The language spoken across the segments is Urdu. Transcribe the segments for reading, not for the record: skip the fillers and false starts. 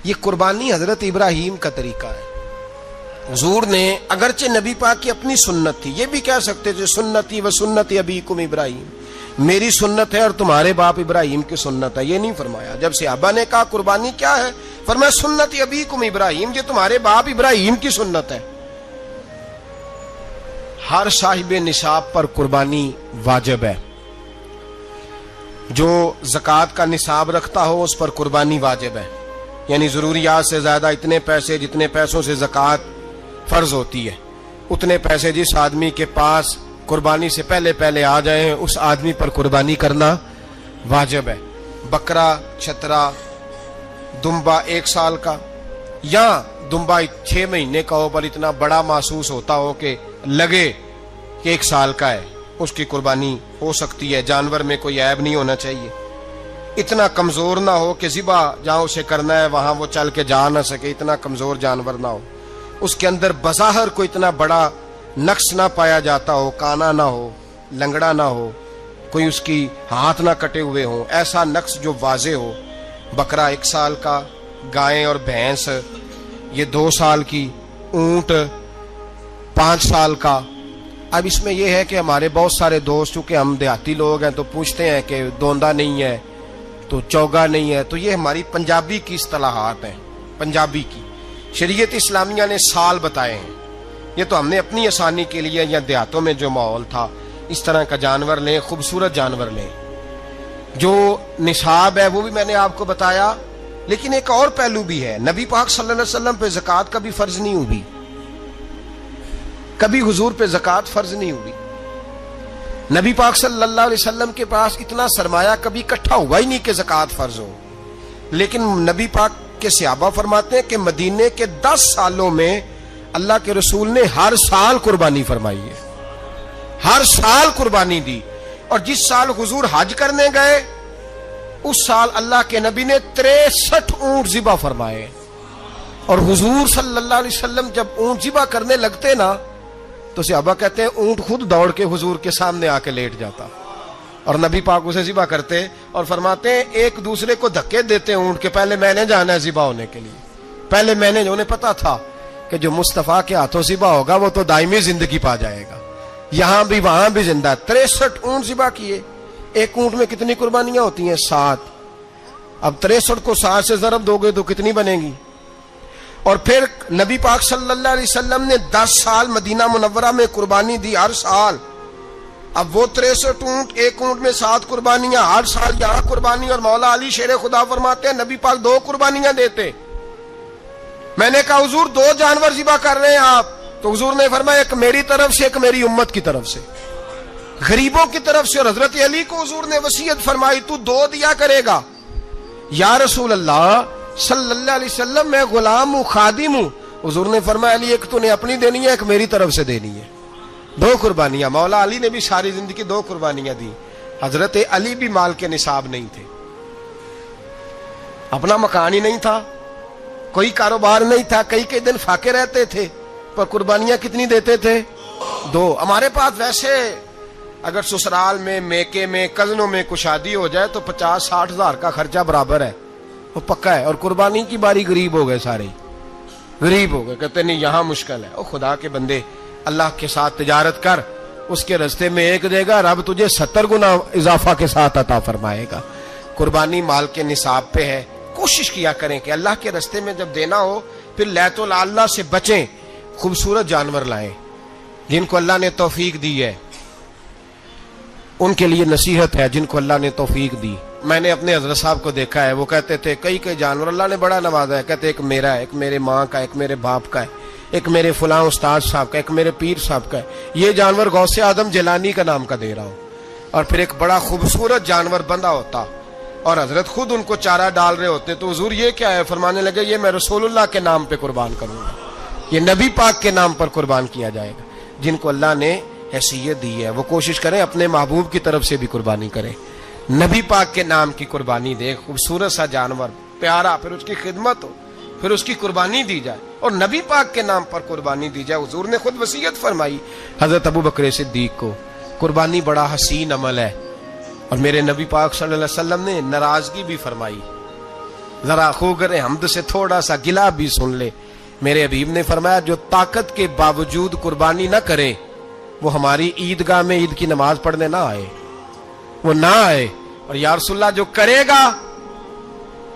یہ قربانی حضرت ابراہیم کا طریقہ ہے. حضور نے اگرچہ نبی پاک کی اپنی سنت تھی، یہ بھی کہہ سکتے تھے سنتی و سنت ابیکم ابراہیم، میری سنت ہے اور تمہارے باپ ابراہیم کی سنت ہے. یہ نہیں فرمایا. جب صحابہ نے کہا قربانی کیا ہے، فرمایا سنت ابیکم ابراہیم، یہ تمہارے باپ ابراہیم کی سنت ہے. ہر صاحب نصاب پر قربانی واجب ہے. جو زکوٰۃ کا نصاب رکھتا ہو اس پر قربانی واجب ہے، یعنی ضروریات سے زیادہ اتنے پیسے، جتنے پیسوں سے زکوٰۃ فرض ہوتی ہے اتنے پیسے جس آدمی کے پاس قربانی سے پہلے پہلے آ جائیں اس آدمی پر قربانی کرنا واجب ہے. بکرا، چھترا، دمبا 1 سال کا یا دمبا 6 مہینے کا ہو پر اتنا بڑا محسوس ہوتا ہو کہ لگے کہ 1 سال کا ہے، اس کی قربانی ہو سکتی ہے. جانور میں کوئی عیب نہیں ہونا چاہیے، اتنا کمزور نہ ہو کہ ذبح جہاں اسے کرنا ہے وہاں وہ چل کے جا نہ سکے، اتنا کمزور جانور نہ ہو، اس کے اندر بظاہر کوئی اتنا بڑا نقص نہ پایا جاتا ہو، کانا نہ ہو، لنگڑا نہ ہو، کوئی اس کی ہاتھ نہ کٹے ہوئے ہوں، ایسا نقص جو واضح ہو. بکرا 1 سال کا، گائیں اور بھینس یہ 2 سال کی، اونٹ 5 سال کا. اب اس میں یہ ہے کہ ہمارے بہت سارے دوست، چونکہ ہم دیہاتی لوگ ہیں تو پوچھتے ہیں کہ دوندا نہیں ہے تو چوگا نہیں ہے، تو یہ ہماری پنجابی کی اصطلاحات ہیں. پنجابی کی شریعت اسلامیہ نے سال بتائے ہیں، یہ تو ہم نے اپنی آسانی کے لیے یا دیہاتوں میں جو ماحول تھا اس طرح کا جانور لیں، خوبصورت جانور لیں. جو نصاب ہے وہ بھی میں نے آپ کو بتایا، لیکن ایک اور پہلو بھی ہے. نبی پاک صلی اللہ علیہ وسلم پہ زکوٰۃ کبھی فرض نہیں ہوئی، کبھی حضور پہ زکوٰۃ فرض نہیں ہوئی. نبی پاک صلی اللہ علیہ وسلم کے پاس اتنا سرمایہ کبھی اکٹھا ہوا ہی نہیں کہ زکوٰۃ فرض ہو. لیکن نبی پاک کے صحابہ فرماتے ہیں کہ مدینے کے 10 سالوں میں اللہ کے رسول نے ہر سال قربانی فرمائی ہے، ہر سال قربانی دی. اور جس سال حضور حج کرنے گئے اس سال اللہ کے نبی نے 63 اونٹ ذبح فرمائے. اور حضور صلی اللہ علیہ وسلم جب اونٹ ذبح کرنے لگتے نا تو صحابہ کہتے ہیں اونٹ خود دوڑ کے حضور کے سامنے آ کے لیٹ جاتا اور نبی پاک اسے ذبح کرتے اور فرماتے ہیں ایک دوسرے کو دھکے دیتے اونٹ کے، پہلے میں نے جانا ہے ذبح ہونے کے لیے، پہلے میں نے. انہیں پتا تھا کہ جو مصطفیٰ کے ہاتھوں ذبح ہوگا وہ تو دائمی زندگی پا جائے گا، یہاں بھی وہاں بھی زندہ. 63 اونٹ ذبح کیے. ایک اونٹ میں کتنی قربانیاں ہوتی ہیں؟ 7. اب 63 کو 7 سے ضرب دو گے تو کتنی بنے گی؟ اور پھر نبی پاک صلی اللہ علیہ وسلم نے 10 سال مدینہ منورہ میں قربانی دی، ہر سال. اب وہ 63 اونٹ، ایک اونٹ میں 7 قربانیاں، ہر سال یہاں قربانی. اور مولا علی شیر خدا فرماتے ہیں نبی پاک 2 قربانیاں دیتے. میں نے کہا حضور 2 جانور ذبح کر رہے ہیں آپ، تو حضور نے فرمایا ایک میری طرف سے، ایک میری امت کی طرف سے، غریبوں کی طرف سے. اور حضرت علی کو حضور نے وصیت فرمائی تو 2 دیا کرے گا. یا رسول اللہ صلی اللہ علیہ وسلم میں غلام ہوں، خادم ہوں. حضور نے فرمایا علی ایک تو نے اپنی دینی ہے، ایک میری طرف سے دینی ہے. 2 قربانیاں. مولا علی نے بھی ساری زندگی 2 قربانیاں دی. حضرت علی بھی مال کے نصاب نہیں تھے، اپنا مکان ہی نہیں تھا، کوئی کاروبار نہیں تھا، کئی دن فاقے رہتے تھے، پر قربانیاں کتنی دیتے تھے؟ 2. ہمارے پاس ویسے اگر سسرال میں، میکے میں، کزنوں میں کچھ شادی ہو جائے تو 50-60 ہزار کا خرچہ برابر ہے، وہ پکا ہے. اور قربانی کی باری غریب ہو گئے، سارے غریب ہو گئے، کہتے نہیں یہاں مشکل ہے. او خدا کے بندے، اللہ کے ساتھ تجارت کر، اس کے رستے میں 1 دے گا، رب تجھے 70 گنا اضافہ کے ساتھ عطا فرمائے گا. قربانی مال کے نصاب پہ ہے. کوشش کیا کریں کہ اللہ کے رستے میں جب دینا ہو پھر لیت اللہ سے بچیں، خوبصورت جانور لائیں. جن کو اللہ نے توفیق دی ہے ان کے لیے نصیحت ہے، جن کو اللہ نے توفیق دی. میں نے اپنے حضرت صاحب کو دیکھا ہے، وہ کہتے تھے کئی جانور اللہ نے بڑا نوازا ہے. کہتے ایک میرا ہے، ایک میرے ماں کا، ایک میرے باپ کا ہے، ایک میرے فلاں استاد صاحب کا، ایک میرے پیر صاحب کا ہے. یہ جانور غوث اعظم جیلانی کا نام کا دے رہا ہوں. اور پھر ایک بڑا خوبصورت جانور بندہ ہوتا اور حضرت خود ان کو چارہ ڈال رہے ہوتے. تو حضور یہ کیا ہے؟ فرمانے لگے یہ میں رسول اللہ کے نام پہ قربان کروں گا، یہ نبی پاک کے نام پر قربان کیا جائے گا. جن کو اللہ نے حیثیت دی ہے وہ کوشش کریں اپنے محبوب کی طرف سے بھی قربانی کریں، نبی پاک کے نام کی قربانی دے. خوبصورت سا جانور پیارا، پھر اس کی خدمت ہو، پھر اس کی قربانی دی جائے اور نبی پاک کے نام پر قربانی دی جائے. حضور نے خود وصیت فرمائی حضرت ابو بکر صدیق کو، قربانی بڑا حسین عمل ہے. اور میرے نبی پاک صلی اللہ علیہ وسلم نے ناراضگی بھی فرمائی، ذرا خوگر حمد سے تھوڑا سا گلا بھی سن لے. میرے حبیب نے فرمایا جو طاقت کے باوجود قربانی نہ کرے وہ ہماری عیدگاہ میں عید کی نماز پڑھنے نہ آئے, وہ نہ آئے. اور یا رسول اللہ جو کرے گا,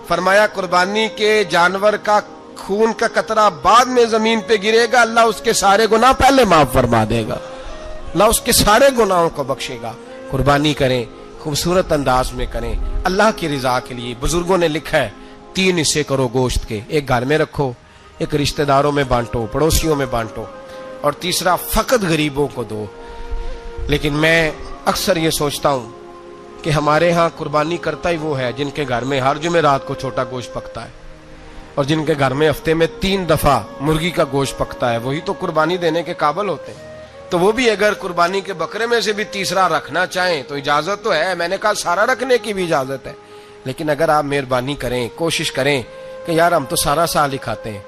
فرمایا قربانی کے جانور کا خون کا قطرہ بعد میں زمین پہ گرے گا, اللہ اس کے سارے گناہ پہلے معاف فرما دے گا, اللہ اس کے سارے گناہوں کو بخشے گا. قربانی کریں, خوبصورت انداز میں کریں, اللہ کی رضا کے لیے. بزرگوں نے لکھا ہے 3 حصے کرو گوشت کے, ایک گھر میں رکھو, ایک رشتہ داروں میں بانٹو, پڑوسیوں میں بانٹو, اور تیسرا فقط غریبوں کو دو. لیکن میں اکثر یہ سوچتا ہوں کہ ہمارے ہاں قربانی کرتا ہی وہ ہے جن کے گھر میں ہر جمعرات کو چھوٹا گوشت پکتا ہے, اور جن کے گھر میں ہفتے میں 3 دفعہ مرغی کا گوشت پکتا ہے, وہی تو قربانی دینے کے قابل ہوتے ہیں. تو وہ بھی اگر قربانی کے بکرے میں سے بھی تیسرا رکھنا چاہیں تو اجازت تو ہے, میں نے کہا سارا رکھنے کی بھی اجازت ہے. لیکن اگر آپ مہربانی کریں, کوشش کریں کہ یار ہم تو سارا سال ہی کھاتے ہیں,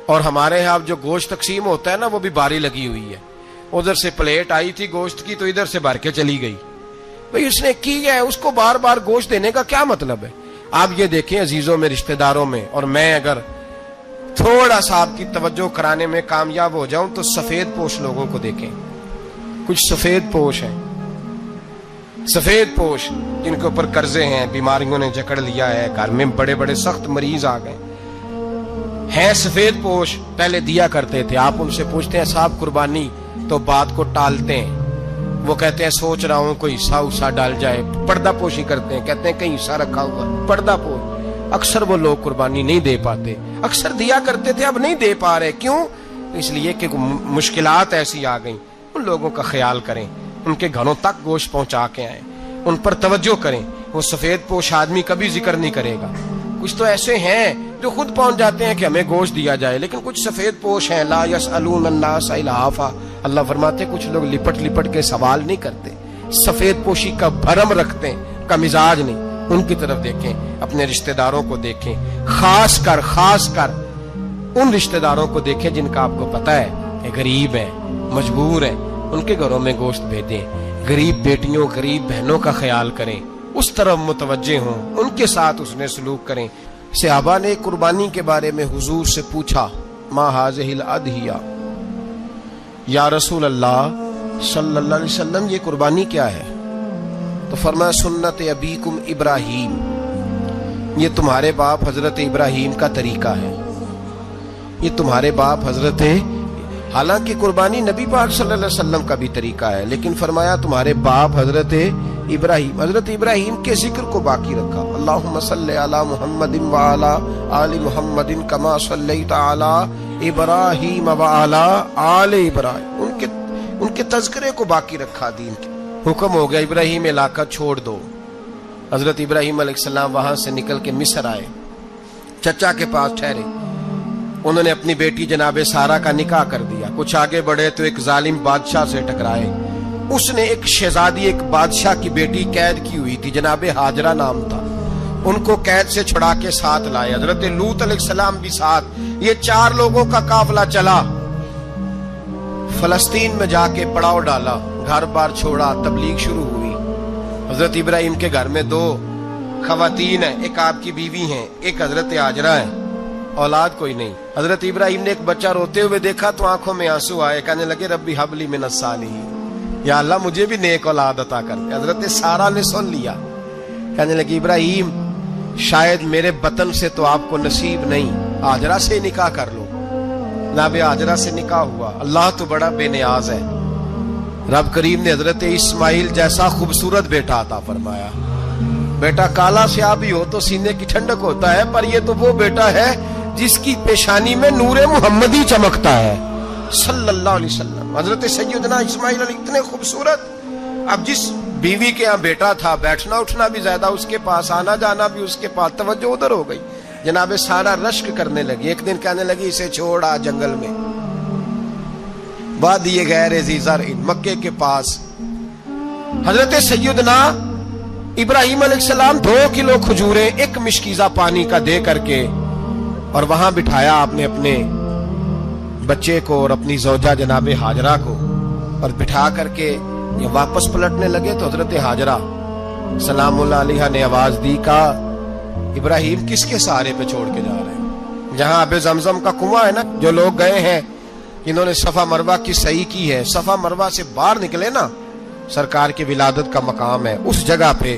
اور ہمارے یہاں جو گوشت تقسیم ہوتا ہے نا وہ بھی باری لگی ہوئی ہے, ادھر سے پلیٹ آئی تھی گوشت کی تو ادھر سے بھر کے چلی گئی. بھئی اس نے کی ہے, اس کو بار بار گوشت دینے کا کیا مطلب ہے؟ آپ یہ دیکھیں عزیزوں میں, رشتہ داروں میں, اور میں اگر تھوڑا سا آپ کی توجہ کرانے میں کامیاب ہو جاؤں تو سفید پوش لوگوں کو دیکھیں. کچھ سفید پوش ہیں, سفید پوش جن کے اوپر قرضے ہیں, بیماریوں نے جکڑ لیا ہے, گھر میں بڑے بڑے سخت مریض آ گئے ہیں, سفید پوش پہلے دیا کرتے تھے. آپ ان سے پوچھتے ہیں صاحب قربانی, تو بات کو ٹالتے ہیں. وہ کہتے ہیں سوچ رہا ہوں کوئی حصہ ڈال جائے, پردہ پوشی کرتے ہیں, کہتے ہیں کہیں حصہ رکھا ہوا, پردہ پوش. اکثر وہ لوگ قربانی نہیں دے پاتے, اکثر دیا کرتے تھے اب نہیں دے پا رہے. کیوں؟ اس لیے کہ مشکلات ایسی آ گئیں. ان لوگوں کا خیال کریں, ان کے گھروں تک گوشت پہنچا کے آئیں, ان پر توجہ کریں. وہ سفید پوش آدمی کبھی ذکر نہیں کرے گا. کچھ تو ایسے ہیں جو خود پہنچ جاتے ہیں کہ ہمیں گوشت دیا جائے, لیکن کچھ سفید پوش ہیں لا یسألون الناس الحافا. اللہ فرماتے کچھ لوگ لپٹ لپٹ کے سوال نہیں کرتے, سفید پوشی کا بھرم رکھتے ہیں, کا مزاج نہیں. ان کی طرف دیکھیں, اپنے رشتہ داروں کو دیکھیں, خاص کر ان رشتہ داروں کو دیکھیں جن کا آپ کو پتہ ہے کہ غریب ہیں, مجبور ہیں, ان کے گھروں میں گوشت بھیجیں. غریب بیٹیوں, غریب بہنوں کا خیال کریں, اس طرف متوجہ ہوں, ان کے ساتھ اس نے سلوک کریں. صحابہ نے قربانی کے بارے میں حضور سے پوچھا ما هذه الاضحیہ, یا رسول اللہ صلی اللہ علیہ وسلم یہ قربانی کیا ہے؟ تو فرمایا سنت ابیکم ابراہیم, یہ تمہارے باپ حضرت ابراہیم کا طریقہ ہے, یہ تمہارے باپ حضرت, حالانکہ قربانی نبی پاک صلی اللہ علیہ وسلم کا بھی طریقہ ہے, لیکن فرمایا تمہارے باپ حضرت ابراہیم, حضرت ابراہیم کے ذکر کو باقی رکھا. اللہم صلی علی محمد وعلی آل محمد کما صلیت علی ابراہیم وعلی آل ابراہیم, ان کے تذکرے کو باقی رکھا. دین کے حکم ہو گیا ابراہیم علاقہ چھوڑ دو. حضرت ابراہیم علیہ السلام وہاں سے نکل کے مصر آئے, چچا کے پاس ٹھہرے. انہوں نے اپنی بیٹی جناب سارہ کا نکاح کر دیا. کچھ آگے بڑھے تو ایک ظالم بادشاہ سے ٹکرائے. اس نے ایک شہزادی, ایک بادشاہ کی بیٹی قید کی ہوئی تھی, جناب ہاجرہ نام تھا, ان کو قید سے چھڑا کے ساتھ لائے. حضرت لوط علیہ السلام بھی ساتھ. یہ 4 لوگوں کا قافلہ چلا, فلسطین میں جا کے پڑاؤ ڈالا, گھر بار چھوڑا, تبلیغ شروع ہوئی. حضرت ابراہیم کے گھر میں 2 خواتین ہیں, ایک آپ کی بیوی ہیں, ایک حضرت ہاجرہ ہیں, اولاد کوئی نہیں. حضرت ابراہیم نے ایک بچہ روتے ہوئے دیکھا تو آنکھوں میں آنسو آئے, کہنے لگے ربی حب لی من الصالحین, یا اللہ مجھے بھی نیک اولاد عطا کر. حضرت سارہ نے سن لیا, کہنے لگی ابراہیم شاید میرے بطن سے تو آپ کو نصیب نہیں, ہاجرہ سے نکاح کر لو. جناب ہاجرہ سے نکاح ہوا. اللہ تو بڑا بے نیاز ہے, رب کریم نے حضرت اسماعیل جیسا خوبصورت بیٹا عطا فرمایا. بیٹا کالا سیاہ بھی ہو تو سینے کی ٹھنڈک ہوتا ہے, پر یہ تو وہ بیٹا ہے جس کی پیشانی میں نور محمدی چمکتا ہے صلی اللہ علیہ وسلم. حضرت سیدنا اسماعیل علیہ اتنے خوبصورت. اب جس بیوی کے یہاں بیٹا تھا, بیٹھنا اٹھنا بھی زیادہ اس کے پاس, آنا جانا بھی اس کے پاس, توجہ ادھر ہو گئی. جناب سارہ رشک کرنے لگی. ایک دن کہنے لگی اسے چھوڑا جنگل میں, وادی غیر ذی زرع, مکے کے پاس. حضرت سیدنا ابراہیم علیہ السلام 2 کلو کھجوریں 1 مشکیزہ پانی کا دے کر کے, اور وہاں بٹھایا آپ نے اپنے بچے کو اور اپنی زوجہ جناب ہاجرہ کو, اور بٹھا کر کے یہ واپس پلٹنے لگے تو حضرت ہاجرہ سلام اللہ علیہ نے آواز دی, کہا ابراہیم کس کے سہارے پہ چھوڑ کے جا رہے ہیں؟ جہاں آب زمزم کا کنواں ہے نا، جو لوگ گئے ہیں انہوں نے صفا مروہ کی صحیح کی ہے، صفا مروہ سے باہر نکلے نا، سرکار کی ولادت کا مقام ہے، اس جگہ پہ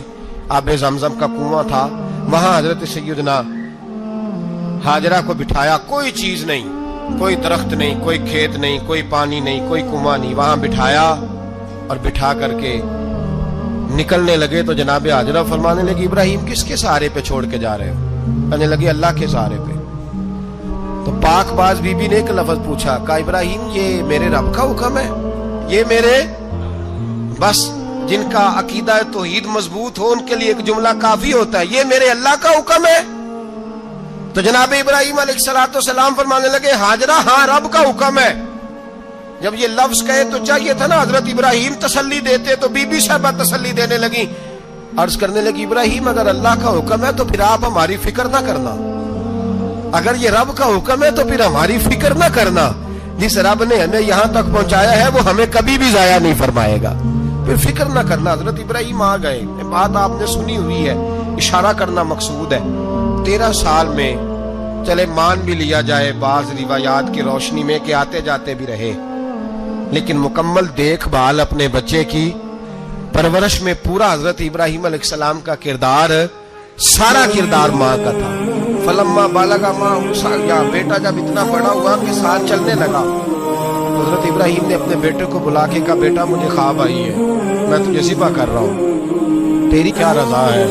آب زمزم کا کنواں تھا، وہاں حضرت سیدنا ہاجرہ کو بٹھایا، کوئی چیز نہیں، کوئی درخت نہیں، کوئی کھیت نہیں، کوئی پانی نہیں، کوئی کنواں نہیں، وہاں بٹھایا اور بٹھا کر کے نکلنے لگے تو جناب ہاجرہ فرمانے لگی ابراہیم کس کے سہارے پہ چھوڑ کے جا رہے ہو؟ کہنے لگی اللہ کے سہارے پہ۔ تو پاک باز بی بی نے ایک لفظ پوچھا، کہا ابراہیم یہ میرے رب کا حکم ہے، یہ میرے بس جن کا عقیدہ توحید مضبوط ہو ان کے لیے ایک جملہ کافی ہوتا ہے، یہ میرے اللہ کا حکم ہے؟ تو جناب ابراہیم علیہ السلام فرمانے لگے ہاجرہ ہاں رب کا حکم ہے۔ جب یہ لفظ کہے تو چاہیے تھا نا حضرت ابراہیم تسلی دیتے، تو بی بی صاحبہ تسلی دینے لگی، عرض کرنے لگی ابراہیم اگر اللہ کا حکم ہے تو پھر آپ ہماری فکر نہ کرنا، اگر یہ رب کا حکم ہے تو پھر ہماری فکر نہ کرنا، جس رب نے ہمیں یہاں تک پہنچایا ہے وہ ہمیں کبھی بھی ضائع نہیں فرمائے گا، پھر فکر نہ کرنا۔ حضرت ابراہیم آ گئے، بات آپ نے سنی ہوئی ہے، اشارہ کرنا مقصود ہے۔ 13 سال میں چلے مان بھی لیا جائے بعض روایات کی روشنی میں کہ آتے جاتے بھی رہے، لیکن مکمل دیکھ بھال اپنے بچے کی پرورش میں پورا حضرت ابراہیم علیہ السلام کا کردار، سارا کردار ماں کا تھا۔ فلما بالغ معه السعي، بیٹا جب اتنا بڑا ہوا کہ ساتھ چلنے لگا، حضرت ابراہیم نے اپنے بیٹے کو بلا کے کہا بیٹا مجھے خواب آئی ہے، میں تجھے ذبح کر رہا ہوں، تیری کیا رضا ہے؟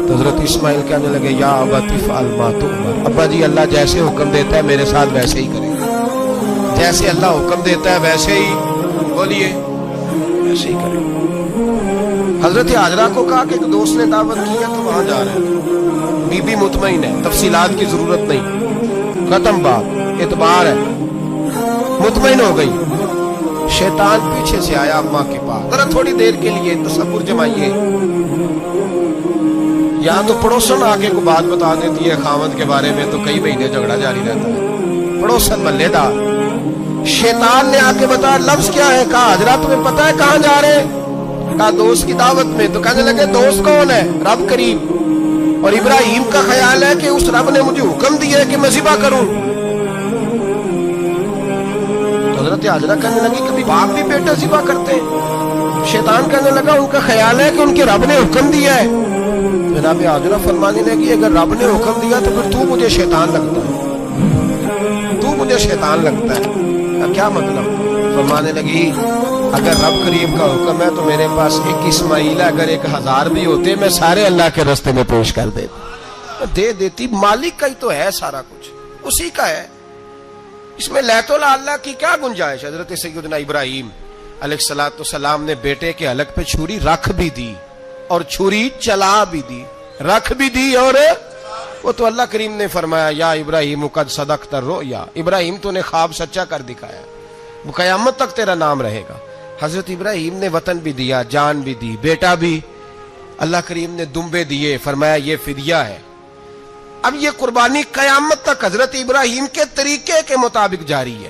تو حضرت اسماعیل کہنے لگے یا ابت افعل ما تؤمر، ابا جی اللہ جیسے حکم دیتا ہے میرے ساتھ ویسے ہی کریں، جیسے اللہ حکم دیتا ہے ویسے ہی بولیے، ویسے ہی کریں۔ حضرت ہاجرہ کو کہا کہ ایک دوست نے دعوت کی ہے تو وہاں جا رہے ہیں، بی بی مطمئن ہے، تفصیلات کی ضرورت نہیں، ختم بات، اعتبار ہے، مطمئن ہو گئی۔ شیطان پیچھے سے آیا اماں کے پاس، ذرا تھوڑی دیر کے لیے تصور جمائیے، یہاں تو پڑوسن آ کے کو بات بتا دیتی ہے خاوند کے بارے میں تو کئی مہینے جھگڑا جاری رہتا ہے، پڑوسن محلے دار۔ شیطان نے آ کے بتایا لفظ کیا ہے؟ کہا حضرہ تمہیں پتہ ہے کہاں جا رہے ہیں؟ کہا دوست کی دعوت میں۔ تو کہنے لگے دوست کون ہے؟ رب کریم، اور ابراہیم کا خیال ہے کہ اس رب نے مجھے حکم دیا ہے کہ میں ذبح کروں۔ تو حضرت ہاجرہ کہنے لگی کبھی باپ بھی بیٹا ذبح کرتے ہیں؟ شیطان کہنے لگا ان کا خیال ہے کہ ان کے رب نے حکم دیا ہے۔ جناب ہاجرہ فرمانے لگی اگر رب نے حکم دیا تو پھر تو مجھے شیطان لگتا ہے، تو مجھے شیطان لگتا ہے، کیا مطلب؟ فرمانے لگی اگر رب کریم کا حکم ہے تو میرے پاس ایک اسماعیل ہے، اگر 1000 بھی ہوتے میں سارے اللہ کے راستے میں پیش کر دے دیتی، مالک کا ہی تو ہے سارا کچھ، اسی کا ہے، اس میں لیت اللہ کی کیا گنجائش؟ حضرت سیدنا ابراہیم علیہ السلام نے بیٹے کے حلق پہ چھری رکھ بھی دی اور چھری چلا بھی دی، رکھ بھی دی، اور وہ تو اللہ کریم نے فرمایا یا ابراہیم قد صدقت الرؤیا، ابراہیم تو نے خواب سچا کر دکھایا، وہ قیامت تک تیرا نام رہے گا۔ حضرت ابراہیم نے وطن بھی دیا، جان بھی دی، بیٹا بھی، اللہ کریم نے دمبے دیے، فرمایا یہ فدیہ ہے۔ اب یہ قربانی قیامت تک حضرت ابراہیم کے طریقے کے مطابق جاری ہے۔